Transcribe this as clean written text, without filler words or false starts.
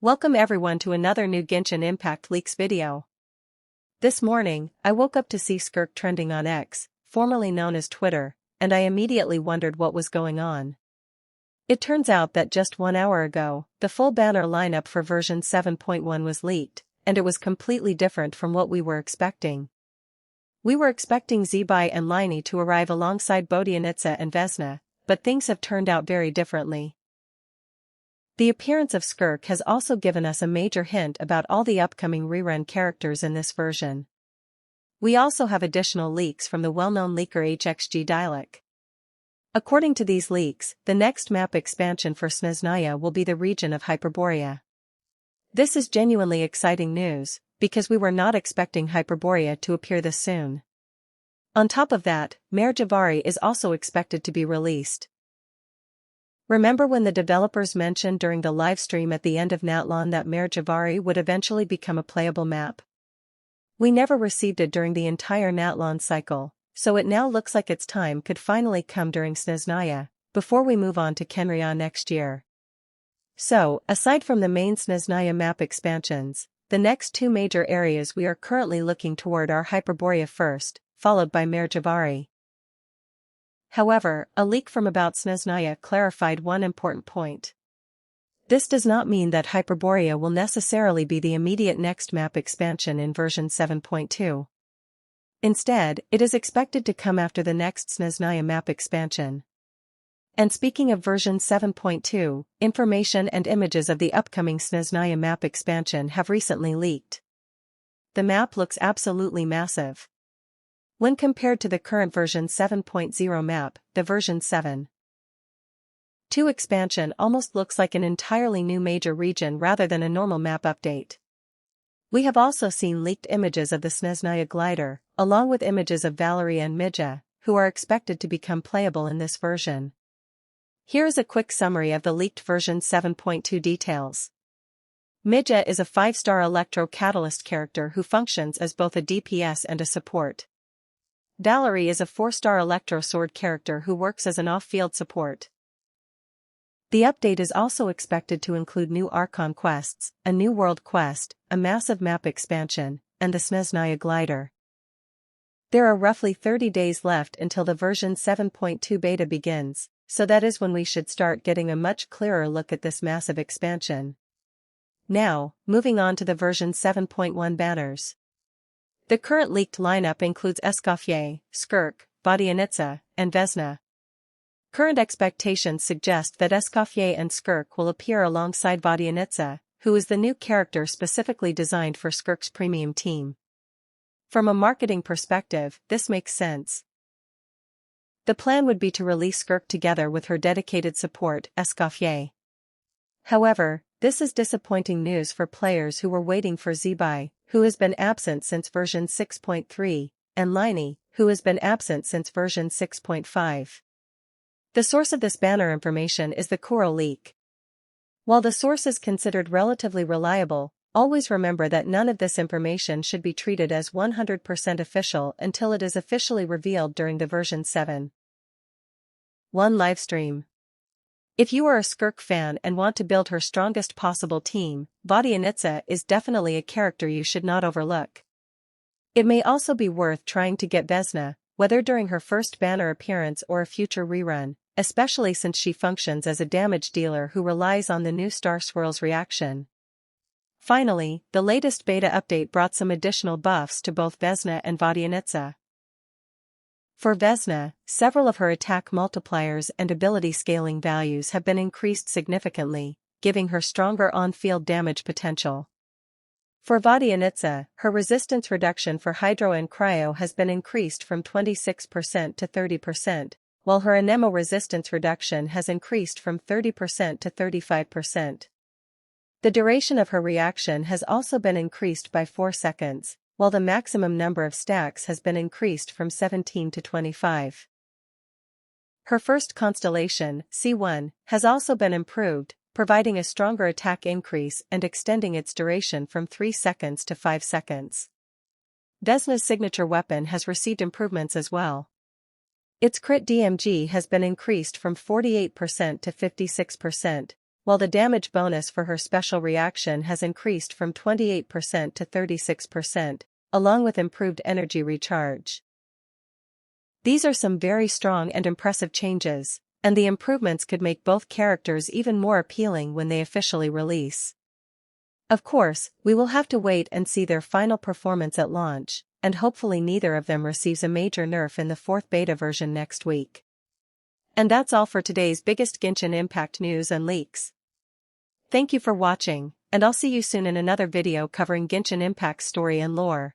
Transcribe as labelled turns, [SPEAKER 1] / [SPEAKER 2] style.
[SPEAKER 1] Welcome everyone to another new Genshin Impact leaks video. This morning, I woke up to see Skirk trending on X, formerly known as Twitter, and I immediately wondered what was going on. It turns out that just 1 hour ago, the full banner lineup for version 7.1 was leaked, and it was completely different from what we were expecting. We were expecting Zibai and Lyney to arrive alongside Bodianitza and Vesna, but things have turned out very differently. The appearance of Skirk has also given us a major hint about all the upcoming rerun characters in this version. We also have additional leaks from the well-known leaker HXG Dialek. According to these leaks, the next map expansion for Snezhnaya will be the region of Hyperborea. This is genuinely exciting news, because we were not expecting Hyperborea to appear this soon. On top of that, Mare Jivari is also expected to be released. Remember when the developers mentioned during the livestream at the end of Natlan that Mare Jivari would eventually become a playable map? We never received it during the entire Natlan cycle, so it now looks like its time could finally come during Snezhnaya, before we move on to Kenria next year. So, aside from the main Snezhnaya map expansions, the next two major areas we are currently looking toward are Hyperborea first, followed by Mare Jivari. However, a leak from About Snezhnaya clarified one important point. This does not mean that Hyperborea will necessarily be the immediate next map expansion in version 7.2. Instead, it is expected to come after the next Snezhnaya map expansion. And speaking of version 7.2, information and images of the upcoming Snezhnaya map expansion have recently leaked. The map looks absolutely massive. When compared to the current version 7.0 map, the version 7.2 expansion almost looks like an entirely new major region rather than a normal map update. We have also seen leaked images of the Snezhnaya glider, along with images of Valery and Midja, who are expected to become playable in this version. Here is a quick summary of the leaked version 7.2 details. Midja is a 5-star electro-catalyst character who functions as both a DPS and a support. Valery is a 4-star electro-sword character who works as an off-field support. The update is also expected to include new Archon quests, a new world quest, a massive map expansion, and the Snezhnaya glider. There are roughly 30 days left until the version 7.2 beta begins, so that is when we should start getting a much clearer look at this massive expansion. Now, moving on to the version 7.1 banners. The current leaked lineup includes Skoffier, Skirk, Bodianitza, and Vesna. Current expectations suggest that Skoffier and Skirk will appear alongside Bodianitza, who is the new character specifically designed for Skirk's premium team. From a marketing perspective, this makes sense. The plan would be to release Skirk together with her dedicated support, Skoffier. However, this is disappointing news for players who were waiting for Zibai, who has been absent since version 6.3, and Lyney, who has been absent since version 6.5. The source of this banner information is the Kuro leak. While the source is considered relatively reliable, always remember that none of this information should be treated as 100% official until it is officially revealed during the version 7.1 livestream. If you are a Skirk fan and want to build her strongest possible team, Bodianitza is definitely a character you should not overlook. It may also be worth trying to get Vesna, whether during her first banner appearance or a future rerun, especially since she functions as a damage dealer who relies on the new Star Swirl's reaction. Finally, the latest beta update brought some additional buffs to both Vesna and Bodianitza. For Vesna, several of her attack multipliers and ability scaling values have been increased significantly, giving her stronger on-field damage potential. For Bodianitza, her resistance reduction for Hydro and Cryo has been increased from 26% to 30%, while her Anemo resistance reduction has increased from 30% to 35%. The duration of her reaction has also been increased by 4 seconds, while the maximum number of stacks has been increased from 17 to 25. Her first constellation, C1, has also been improved, providing a stronger attack increase and extending its duration from 3 seconds to 5 seconds. Vesna's signature weapon has received improvements as well. Its crit DMG has been increased from 48% to 56%, while the damage bonus for her special reaction has increased from 28% to 36%, along with improved energy recharge. These are some very strong and impressive changes, and the improvements could make both characters even more appealing when they officially release. Of course, we will have to wait and see their final performance at launch, and hopefully neither of them receives a major nerf in the 4th beta version next week. And that's all for today's biggest Genshin Impact news and leaks. Thank you for watching, and I'll see you soon in another video covering Genshin Impact's story and lore.